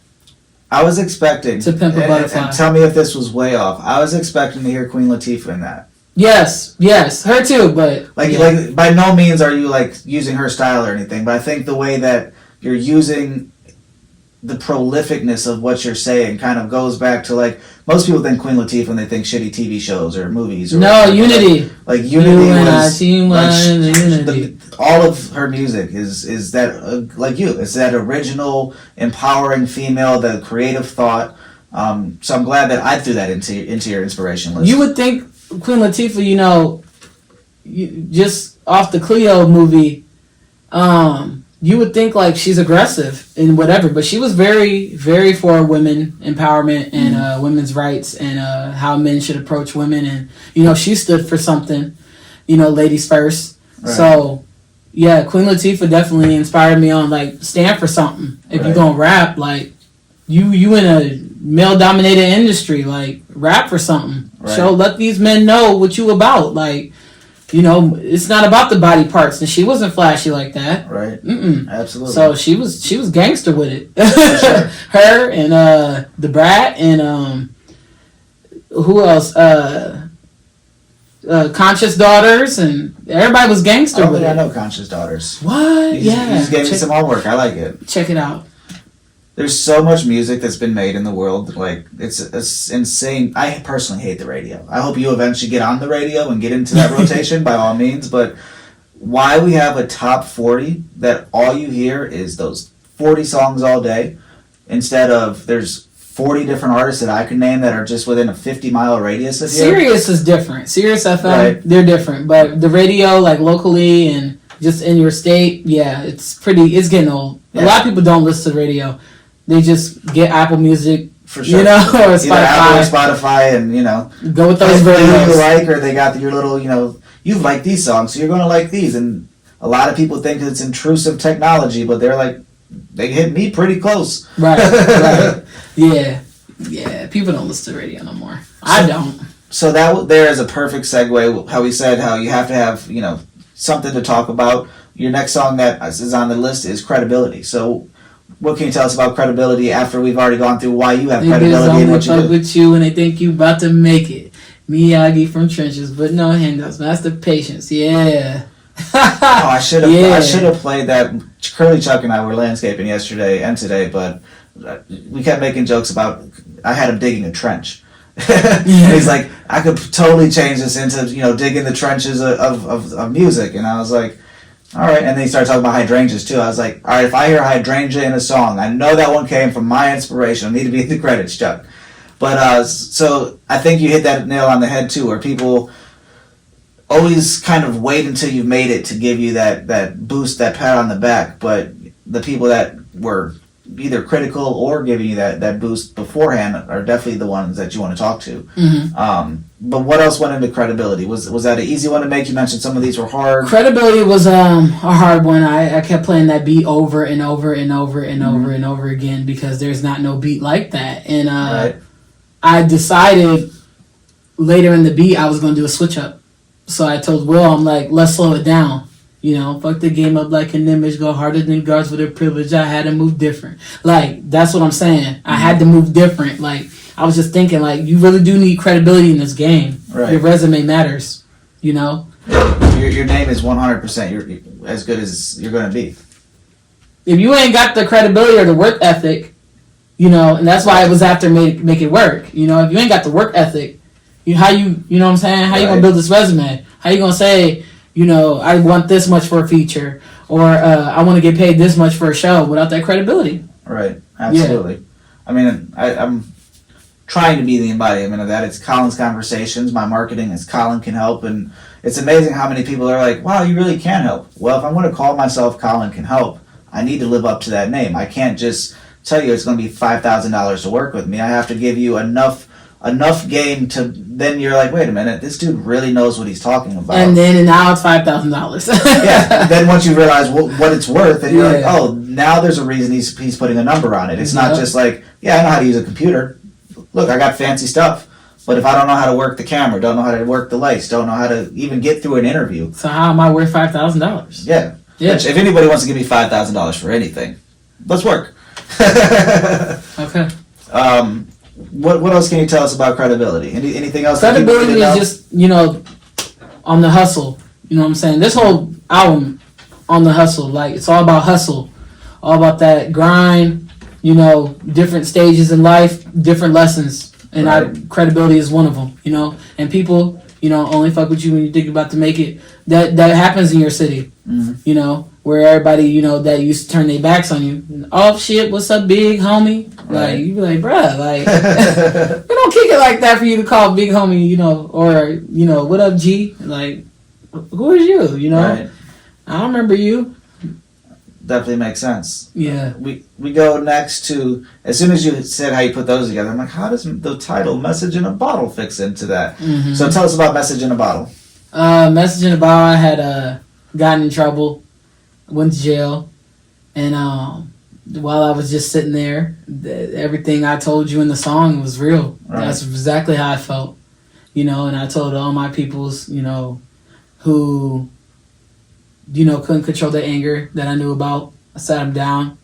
I was expecting To Pimp a Butterfly. And tell me if this was way off. I was expecting to hear Queen Latifah in that. Yes, her too, but like by no means are you like using her style or anything, but I think the way that you're using the prolificness of what you're saying kind of goes back to like most people think Queen Latifah when they think shitty TV shows or movies. Or no, Unity. Like Unity was Unity. All of her music is that like you. It's that original, empowering female, the creative thought. So I'm glad that I threw that into your inspiration list. You would think Queen Latifah, you know, just off the Cleo movie, you would think like she's aggressive and whatever, but she was very, very for women empowerment and women's rights and how men should approach women, and you know she stood for something, you know, ladies first. Right. So yeah, Queen Latifah definitely inspired me on like stand for something. If you're gonna rap, like you in a male dominated industry, like rap for something. Right. Let these men know what you about. Like, you know, it's not about the body parts, and she wasn't flashy like that. Right. Absolutely. So she was gangster with it. Sure. Her and the Brat and who else? Conscious Daughters, and everybody was gangster with it. I know Conscious Daughters. What? You just gave me some homework. I like it. Check it out. There's so much music that's been made in the world. Like, it's insane. I personally hate the radio. I hope you eventually get on the radio and get into that rotation by all means. But why we have a top 40 that all you hear is those 40 songs all day instead of there's 40 different artists that I could name that are just within a 50-mile radius of you. Sirius is different. Sirius FM, Right. they're different. But the radio, like locally and just in your state, yeah, it's getting old. Yeah. A lot of people don't listen to the radio. They just get Apple Music, For sure. you know, or Either Apple or Spotify. Spotify, and, you know, Go with those they radios. you like, or they got your little, you know, you like these songs, so you're going to like these. And a lot of people think it's intrusive technology, but they're like, they hit me pretty close. Right, right. Yeah. People don't listen to radio no more. I don't. So that there is a perfect segue. How we said how you have to have, you know, something to talk about. Your next song that is on the list is Credibility. So what can you tell us about Credibility after we've already gone through why you have credibility and what you do? with you and they think you about to make it. Miyagi from trenches, but no handouts. Master patience. Yeah. Oh, I should have played that. Curly Chuck and I were landscaping yesterday and today, but we kept making jokes about I had him digging a trench. He's like, I could totally change this into, you know, digging the trenches of music, and I was like, all right. And then he started talking about hydrangeas too. I was like, all right, if I hear hydrangea in a song, I know that one came from my inspiration. I need to be in the credits, Chuck. But so I think you hit that nail on the head too, where people always kind of wait until you've made it to give you that boost, that pat on the back. But the people that were either critical or giving you that boost beforehand are definitely the ones that you want to talk to. Mm-hmm. But what else went into Credibility? Was that an easy one to make? You mentioned some of these were hard. Credibility was a hard one. I kept playing that beat over and over and over and over and over again because there's not no beat like that. And Right. I decided later in the beat I was going to do a switch up. So I told Will, I'm like, let's slow it down. You know, fuck the game up like an image, go harder than guards with their privilege. I had to move different. Like, that's what I'm saying. I had to move different. Like, I was just thinking, like, you really do need credibility in this game. Right. Your resume matters, you know? Your name is 100%. You're as good as you're going to be. If you ain't got the credibility or the work ethic, you know, and that's why it was after make it work. You know, if you ain't got the work ethic, you know what I'm saying? How you going to build this resume? How you going to say, you know, I want this much for a feature, or I want to get paid this much for a show without that credibility? Right, absolutely. Yeah. I mean, I'm trying to be the embodiment of that. It's Colin's Conversations. My marketing is Colin Can Help, and it's amazing how many people are like, wow, you really can help. Well, if I'm going to call myself Colin Can Help, I need to live up to that name. I can't just tell you it's going to be $5,000 to work with me. I have to give you enough game to then you're like, wait a minute, this dude really knows what he's talking about. And now it's $5,000. Yeah. Then once you realize what it's worth, and you're like, oh, now there's a reason he's putting a number on it. It's not just like, yeah, I know how to use a computer. Look, I got fancy stuff. But if I don't know how to work the camera, don't know how to work the lights, don't know how to even get through an interview. So how am I worth $5,000? Yeah. Which, if anybody wants to give me $5,000 for anything, let's work. Okay. What else can you tell us about Credibility? Anything else? Credibility is just, you know, on the hustle. You know what I'm saying? This whole album on the hustle, like it's all about hustle, all about that grind. You know, different stages in life, different lessons, and credibility is one of them. You know, and people, you know, only fuck with you when you think about to make it. That happens in your city. Mm-hmm. You know, where everybody, you know, that used to turn their backs on you. Oh shit, what's up, big homie? Like you be like, bruh, like we don't kick it like that for you to call big homie, you know, or you know, what up, G? Like, who is you? You know, I don't remember you. Definitely makes sense. Yeah. We go next to, as soon as you said how you put those together, I'm like, how does the title "Message in a Bottle" fix into that? Mm-hmm. So tell us about "Message in a Bottle." Message in a Bottle. I had gotten in trouble, went to jail, and while I was just sitting there, everything I told you in the song was real. Right. That's exactly how I felt, you know. And I told all my peoples, you know, who, you know, couldn't control their anger that I knew about. I sat them down,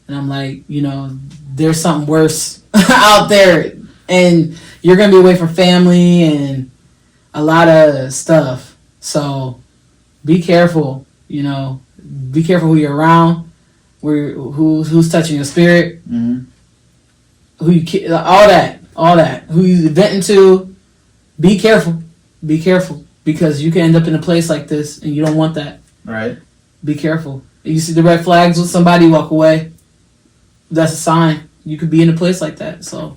and I'm like, you know, there's something worse out there, and you're gonna be away from family and a lot of stuff. So be careful, you know. Be careful who you're around, who's touching your spirit, mm-hmm. All that. Who you venting to. Be careful, because you can end up in a place like this, and you don't want that. Right. Be careful. If you see the red flags with somebody, walk away. That's a sign. you could be in a place like that. So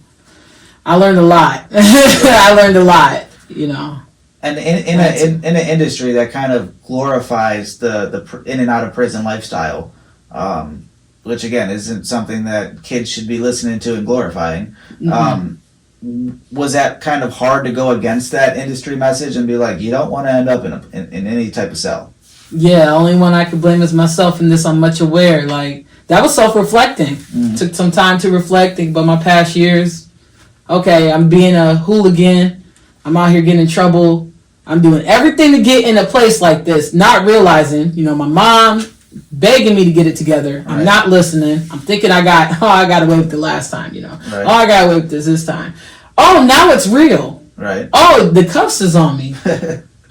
I learned a lot. I learned a lot, you know. And in an industry that kind of glorifies the in and out of prison lifestyle, which again isn't something that kids should be listening to and glorifying. Was that kind of hard to go against that industry message and be like, you don't want to end up in any type of cell? Yeah, the only one I could blame is myself in this. I'm much aware. Like, that was self-reflecting. Took some time to reflect, think about my past years. Okay, I'm being a hooligan. I'm out here getting in trouble. I'm doing everything to get in a place like this, not realizing, you know, my mom begging me to get it together. I'm not listening. I'm thinking I got away with it last time, you know. Right. Oh, I got away with this time. Oh, now it's real. Right. Oh, the cuffs is on me.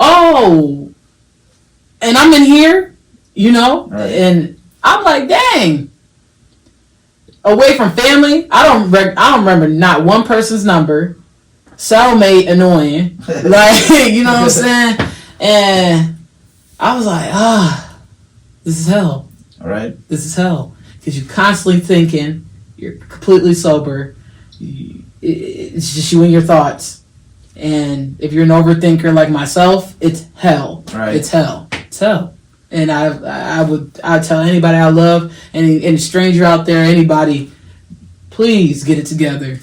Oh, and I'm in here, you know, and I'm like, dang. Away from family, I don't remember not one person's number. Cellmate annoying, like, you know what I'm saying? And I was like, this is hell. All right. This is hell. Because you're constantly thinking, you're completely sober, it's just you and your thoughts. And if you're an overthinker like myself, it's hell. Right. It's hell. It's hell. And I'd tell anybody I love, any stranger out there, anybody, please get it together.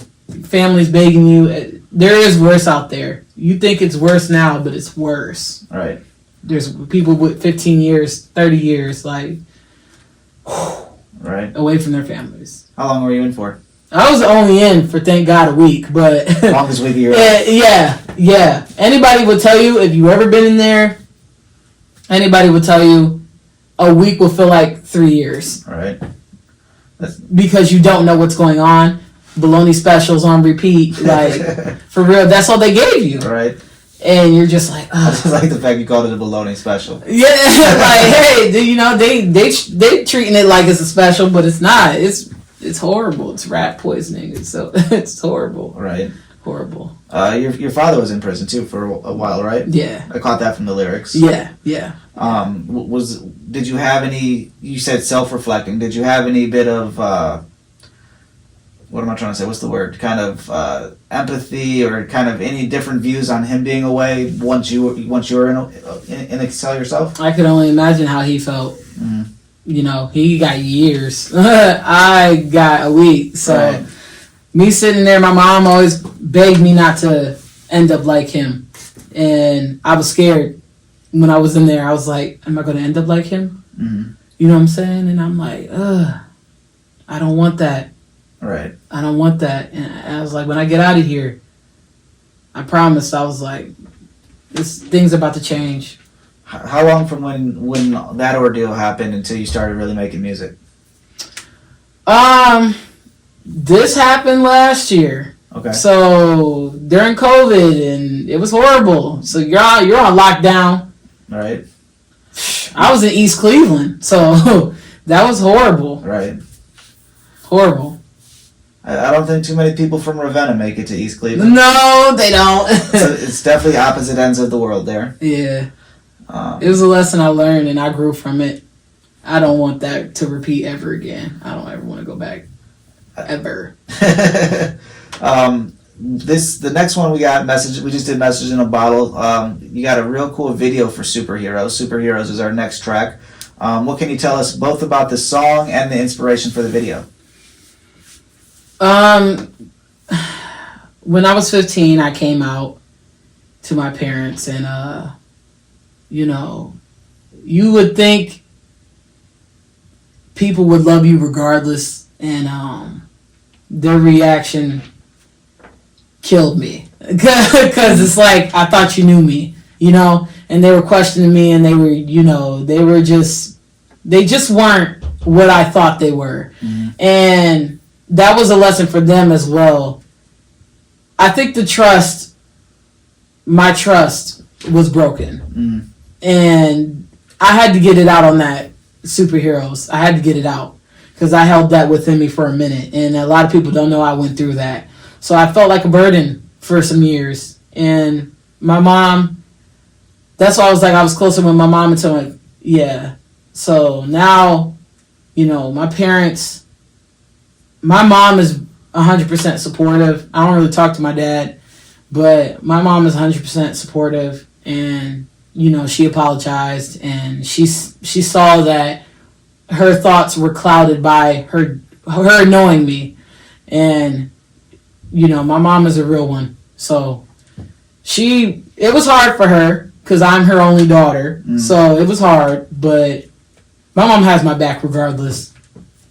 Family's begging you. There is worse out there. You think it's worse now, but it's worse. Right. There's people with 15 years, 30 years, like, right, away from their families. How long were you in for? I was only in for, thank God, a week, but Longest week of your life. Yeah. Anybody would tell you, if you ever been in there, anybody would tell you a week will feel like 3 years. Right. Because you don't know what's going on. Bologna specials on repeat, like, for real. That's all they gave you. Right. And you're just like, I just like the fact you called it a bologna special. Yeah, like, hey, you know, they treating it like it's a special, but it's not. It's horrible. It's rat poisoning. It's horrible. Right. Horrible. Your father was in prison too for a while, right? Yeah. I caught that from the lyrics. Yeah. Did you have any? You said self-reflecting. Did you have any bit of? What am I trying to say? What's the word? Kind of empathy, or kind of any different views on him being away once you were in a cell yourself? I could only imagine how he felt. Mm-hmm. You know, he got years. I got a week. So me sitting there, my mom always begged me not to end up like him, and I was scared when I was in there. I was like, "Am I going to end up like him?" Mm-hmm. You know what I'm saying? And I'm like, I don't want that. Right. I don't want that. And I was like, when I get out of here, I promised, I was like, things about to change. How long from when that ordeal happened until you started really making music? This happened last year. Okay. So during COVID, and it was horrible. So you're on lockdown. Right. I was in East Cleveland, so that was horrible. Right. Horrible. I don't think too many people from Ravenna make it to East Cleveland. No, they don't. So it's definitely opposite ends of the world there. Yeah. It was a lesson I learned, and I grew from it. I don't want that to repeat ever again. I don't ever want to go back. Ever. The next one we got we just did Message in a Bottle. You got a real cool video for Superheroes. Superheroes is our next track. What can you tell us both about the song and the inspiration for the video? When I was 15, I came out to my parents, and you know, you would think people would love you regardless, and their reaction killed me, because it's like, I thought you knew me, you know, and they were questioning me, and they were, you know, they just weren't what I thought they were. Mm-hmm. And that was a lesson for them as well. I think my trust was broken. Mm. And I had to get it out on that Superheroes. I had to get it out, because I held that within me for a minute. And a lot of people don't know I went through that. So I felt like a burden for some years. And my mom, that's why I was closer with my mom until, like, yeah. So now, you know, my parents, my mom is 100% supportive. I don't really talk to my dad, but my mom is 100% supportive, and you know, she apologized, and she saw that her thoughts were clouded by her knowing me, and you know, my mom is a real one, so it was hard for her because I'm her only daughter, so it was hard, but my mom has my back regardless.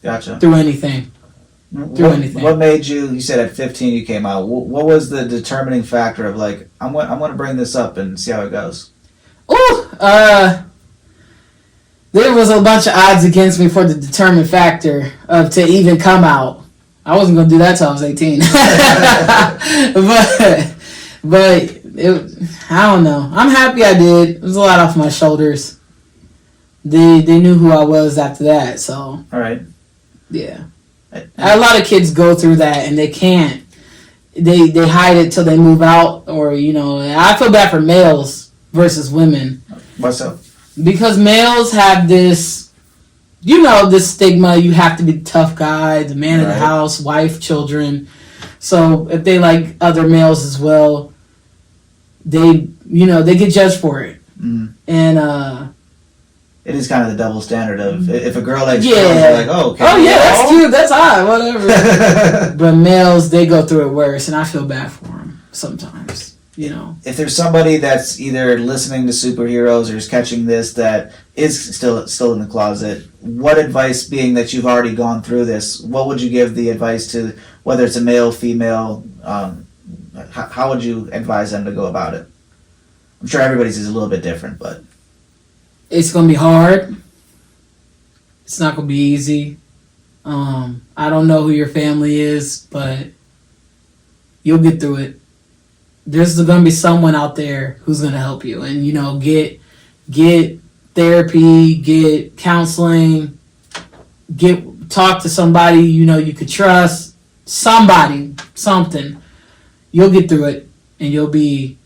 Gotcha. Through anything. What made you said at 15 you came out, what was the determining factor of like, I'm going to bring this up and see how it goes? There was a bunch of odds against me for the determining factor of to even come out. I wasn't going to do that till I was 18. but I don't know. I'm happy I did. It was a lot off my shoulders. They knew who I was after that, so. All right. Yeah. A lot of kids go through that and they can't. They hide it till they move out, or, you know, I feel bad for males versus women. What's up? Because males have this, you know, this stigma. You have to be the tough guy, the man of the house, wife, children. So if they like other males as well, they get judged for it. Mm. And it is kind of the double standard of if a girl likes girls, you're like, oh, okay. Oh yeah, that's cute, that's hot, whatever. But males, they go through it worse, and I feel bad for them sometimes. You know, if there's somebody that's either listening to superheroes or is catching this that is still in the closet, what advice, being that you've already gone through this, what would you give the advice to, whether it's a male, female, how would you advise them to go about it? I'm sure everybody's is a little bit different, but it's gonna be hard. It's not gonna be easy. I don't know who your family is, but you'll get through it. There's going to be someone out there who's going to help you, and, you know, get therapy, get counseling, talk to somebody, you know, you could trust, something. You'll get through it, and you'll be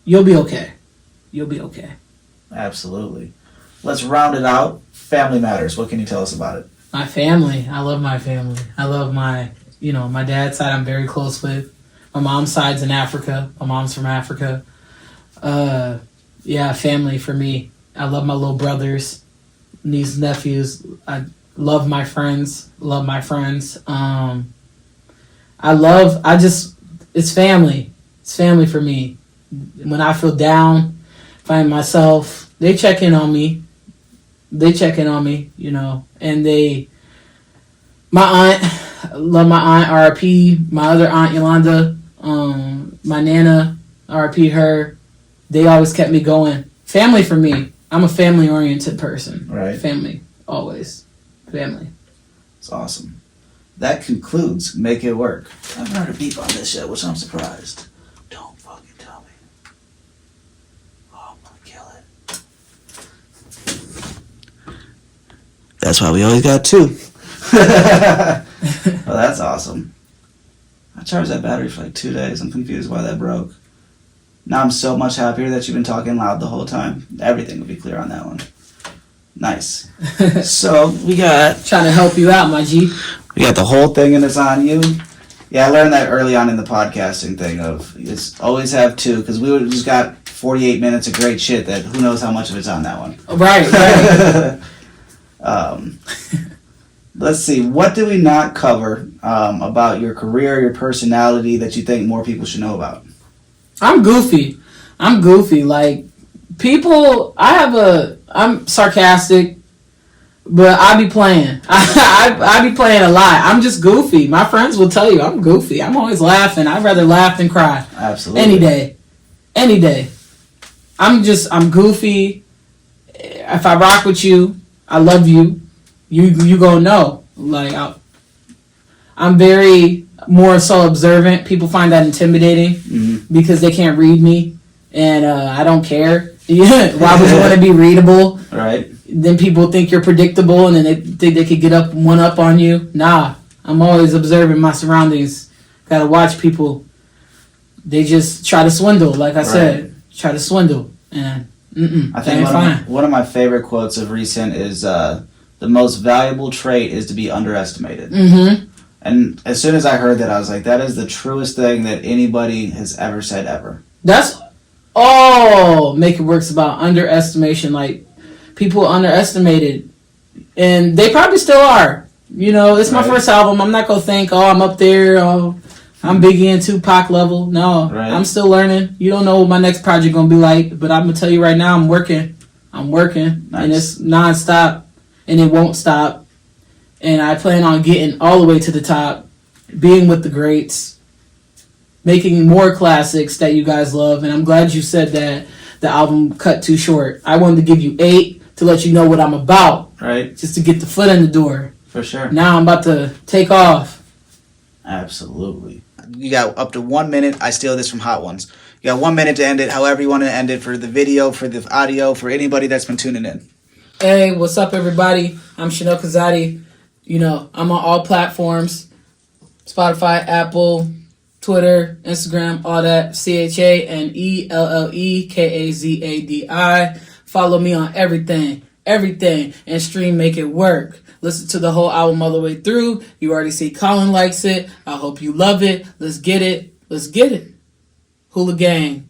okay. You'll be okay. Absolutely. Let's round it out. Family matters. What can you tell us about it? My family. I love my family. I love my dad's side I'm very close with. My mom's side's in Africa. My mom's from Africa. Family for me. I love my little brothers, nieces, nephews. I love my friends. It's family. It's family for me. When I feel down, find myself, they check in on me. You know, and my aunt, love my aunt, RIP, my other aunt, Yolanda, my Nana, RIP her. They always kept me going. Family for me. I'm a family-oriented person. Right. Family, always. Family. It's awesome. That concludes Make It Work. I haven't heard a beep on this yet, which I'm surprised. Don't fucking tell me. Oh, I'm gonna kill it. That's why we always got two. Oh, that's awesome. I charged that battery for like 2 days. I'm confused why that broke. Now I'm so much happier that you've been talking loud the whole time. Everything will be clear on that one. Nice. So we got... Trying to help you out, my G. We got the whole thing and it's on you. Yeah, I learned that early on in the podcasting thing of just always have two, because we would just got 48 minutes of great shit that who knows how much of it's on that one. Right. Let's see. What do we not cover about your career, your personality that you think more people should know about? I'm goofy. Like, people, I'm sarcastic, but I be playing. I be playing a lot. I'm just goofy. My friends will tell you I'm goofy. I'm always laughing. I'd rather laugh than cry. Absolutely. Any day. I'm goofy. If I rock with you, I love you. You gonna know. Like, I'm very more so observant. People find that intimidating because they can't read me, and I don't care. Why would you want to be readable? Right. Then people think you're predictable, and then they think they could get one up on you. Nah, I'm always observing my surroundings. Gotta watch people. They just try to swindle, like I said. Try to swindle, and I think one of my favorite quotes of recent is the most valuable trait is to be underestimated. And as soon as I heard that, I was like, that is the truest thing that anybody has ever said ever. That's all Make It Work's about. Underestimation. Like, people underestimated. And they probably still are. You know, it's my first album. I'm not going to think, I'm up there. Oh, I'm Biggie and Tupac level. No, I'm still learning. You don't know what my next project going to be like. But I'm going to tell you right now, I'm working. Nice. And it's nonstop. And it won't stop. And I plan on getting all the way to the top. Being with the greats. Making more classics that you guys love. And I'm glad you said that the album cut too short. I wanted to give you 8 to let you know what I'm about. Right. Just to get the foot in the door. For sure. Now I'm about to take off. Absolutely. You got up to 1 minute. I steal this from Hot Ones. You got 1 minute to end it, however you want to end it, for the video, for the audio, for anybody that's been tuning in. Hey, what's up, everybody? I'm Chanelle Kazadi. You know, I'm on all platforms. Spotify, Apple, Twitter, Instagram, all that. ChanelleKazadi. Follow me on everything. And stream Make It Work. Listen to the whole album all the way through. You already see Colin likes it. I hope you love it. Let's get it. Hula gang.